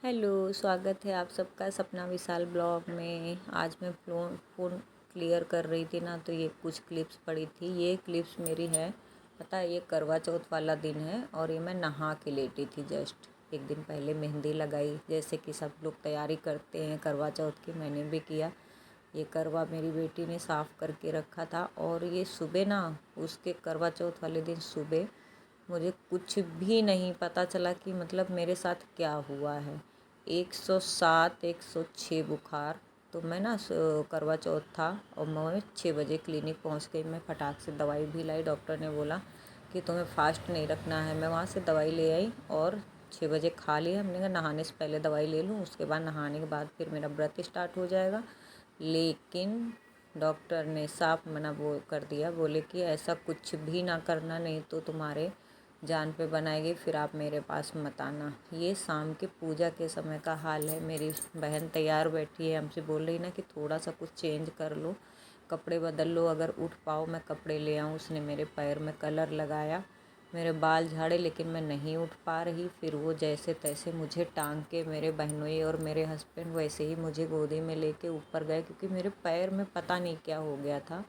Hello, स्वागत है आप सबका सपना विशाल ब्लॉग में। आज मैं फ़ोन क्लियर कर रही थी ना, तो ये कुछ क्लिप्स पड़ी थी। ये क्लिप्स मेरी है, पता है, ये करवा चौथ वाला दिन है और ये मैं नहा के लेटी थी। जस्ट एक दिन पहले मेहंदी लगाई, जैसे कि सब लोग तैयारी करते हैं करवा चौथ की, मैंने भी किया। ये करवा मेरी बेटी ने साफ़ करके रखा था और ये सुबह ना, उसके करवा चौथ वाले दिन सुबह मुझे कुछ भी नहीं पता चला कि मतलब मेरे साथ क्या हुआ है। 107 106 बुखार। तो मैं ना करवा चौथ था और मैं 6 बजे क्लिनिक पहुंच गई। मैं फटाक से दवाई भी लाई। डॉक्टर ने बोला कि तुम्हें फास्ट नहीं रखना है। मैं वहाँ से दवाई ले आई और 6 बजे खा लिया। हमने कहा नहाने से पहले दवाई ले लूँ, उसके बाद नहाने के बाद फिर मेरा व्रत स्टार्ट हो जाएगा। लेकिन डॉक्टर ने साफ मना कर दिया, बोले कि ऐसा कुछ भी ना करना, नहीं तो तुम्हारे जान पे बनाएगी, फिर आप मेरे पास मत आना। ये शाम के पूजा के समय का हाल है। मेरी बहन तैयार बैठी है, हमसे बोल रही ना कि थोड़ा सा कुछ चेंज कर लो, कपड़े बदल लो, अगर उठ पाओ मैं कपड़े ले आऊँ। उसने मेरे पैर में कलर लगाया, मेरे बाल झाड़े, लेकिन मैं नहीं उठ पा रही। फिर वो जैसे तैसे मुझे टांग के, मेरे बहनोई और मेरे हस्बैंड वैसे ही मुझे गोदी में लेके ऊपर गए, क्योंकि मेरे पैर में पता नहीं क्या हो गया था।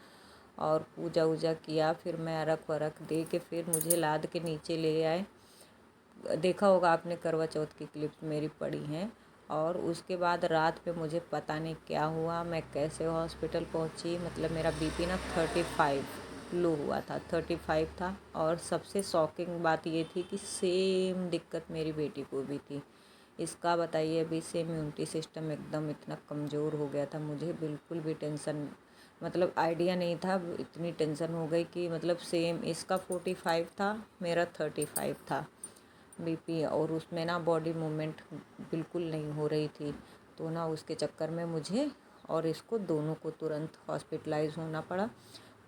और पूजा वूजा किया, फिर मैं अरक वरक दे के फिर मुझे लाद के नीचे ले आए। देखा होगा आपने, करवा चौथ की क्लिप्स मेरी पड़ी हैं। और उसके बाद रात पे मुझे पता नहीं क्या हुआ, मैं कैसे हॉस्पिटल पहुंची। मतलब मेरा बीपी ना 35 लो हुआ था, 35 था। और सबसे शॉकिंग बात ये थी कि सेम दिक्कत मेरी बेटी को भी थी। इसका बताइए, अभी से इम्यूनिटी सिस्टम एकदम इतना कमज़ोर हो गया था। मुझे बिल्कुल भी टेंशन, मतलब आइडिया नहीं था। इतनी टेंशन हो गई कि मतलब सेम इसका 45 था, मेरा 35 था बीपी। और उसमें ना बॉडी मूवमेंट बिल्कुल नहीं हो रही थी। तो ना उसके चक्कर में मुझे और इसको दोनों को तुरंत हॉस्पिटलाइज होना पड़ा।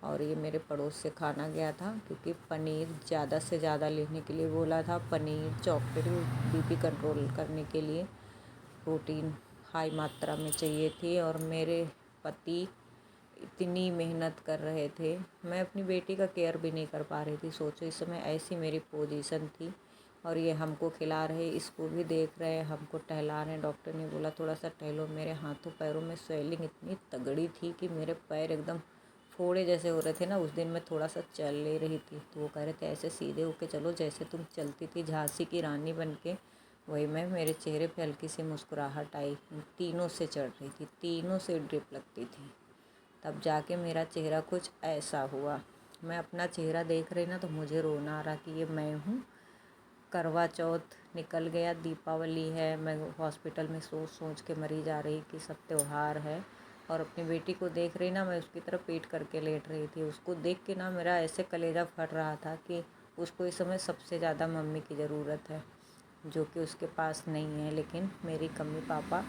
और ये मेरे पड़ोस से खाना गया था, क्योंकि पनीर ज़्यादा से ज़्यादा लेने के लिए बोला था। पनीर, चॉकलेट, बीपी कंट्रोल करने के लिए प्रोटीन हाई मात्रा में चाहिए थी। और मेरे पति इतनी मेहनत कर रहे थे, मैं अपनी बेटी का केयर भी नहीं कर पा रही थी। सोचो इस समय ऐसी मेरी पोजीशन थी। और ये हमको खिला रहे, इसको भी देख रहे, हमको टहला रहे। डॉक्टर ने बोला थोड़ा सा टहलो। मेरे हाथों पैरों में स्वेलिंग इतनी तगड़ी थी कि मेरे पैर एकदम फोड़े जैसे हो रहे थे ना। उस दिन मैं थोड़ा सा चल ले रही थी, तो वो कह रहे थे ऐसे सीधे होके चलो जैसे तुम चलती थी झांसी की रानी बन के। वही मैं, मेरे चेहरे पे हल्की सी मुस्कुराहट आई। तीनों से चढ़ रही थी, तीनों से ड्रिप लगती थी, तब जाके मेरा चेहरा कुछ ऐसा हुआ। मैं अपना चेहरा देख रही ना, तो मुझे रोना आ रहा कि ये मैं हूँ। करवा चौथ निकल गया, दीपावली है, मैं हॉस्पिटल में सोच सोच के मरी जा रही कि सब त्यौहार है। और अपनी बेटी को देख रही ना, मैं उसकी तरफ पीट करके लेट रही थी। उसको देख के ना मेरा ऐसे कलेजा फट रहा था कि उसको इस समय सबसे ज़्यादा मम्मी की ज़रूरत है, जो कि उसके पास नहीं है। लेकिन मेरी कमी पापा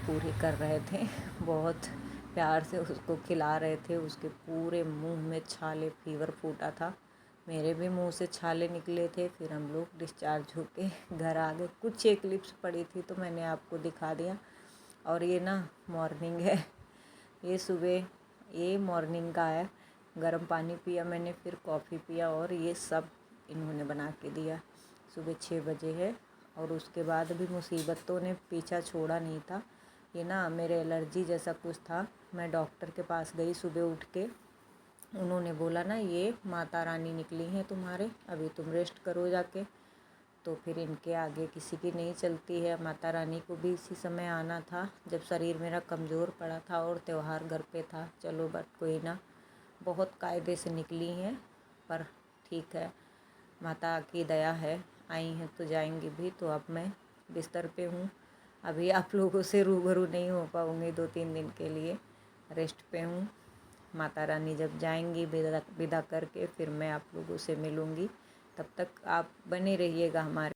पूरी कर रहे थे। बहुत प्यार से उसको खिला रहे थे। उसके पूरे मुंह में छाले, फीवर फूटा था। मेरे भी मुंह से छाले निकले थे। फिर हम लोग डिस्चार्ज होके घर आ गए। कुछ एक क्लिप्स पड़ी थी तो मैंने आपको दिखा दिया। और ये ना मॉर्निंग है, ये सुबह, ये मॉर्निंग का है। गर्म पानी पिया मैंने, फिर कॉफ़ी पिया, और ये सब इन्होंने बना के दिया। सुबह 6 बजे है। और उसके बाद भी मुसीबतों ने पीछा छोड़ा नहीं था। ये ना मेरे एलर्जी जैसा कुछ था। मैं डॉक्टर के पास गई सुबह उठ के। उन्होंने बोला ना ये माता रानी निकली हैं तुम्हारे, अभी तुम रेस्ट करो जाके। तो फिर इनके आगे किसी की नहीं चलती है। माता रानी को भी इसी समय आना था, जब शरीर मेरा कमज़ोर पड़ा था और त्यौहार घर पे था। चलो बट कोई ना, बहुत कायदे से निकली हैं, पर ठीक है, माता की दया है। आई हैं तो जाएंगी भी। तो अब मैं बिस्तर पे हूँ, अभी आप लोगों से रूबरू नहीं हो पाऊँगी 2-3 दिन के लिए, रेस्ट पे हूँ। माता रानी जब जाएंगी विदा करके, फिर मैं आप लोगों से मिलूँगी। तब तक आप बने रहिएगा हमारे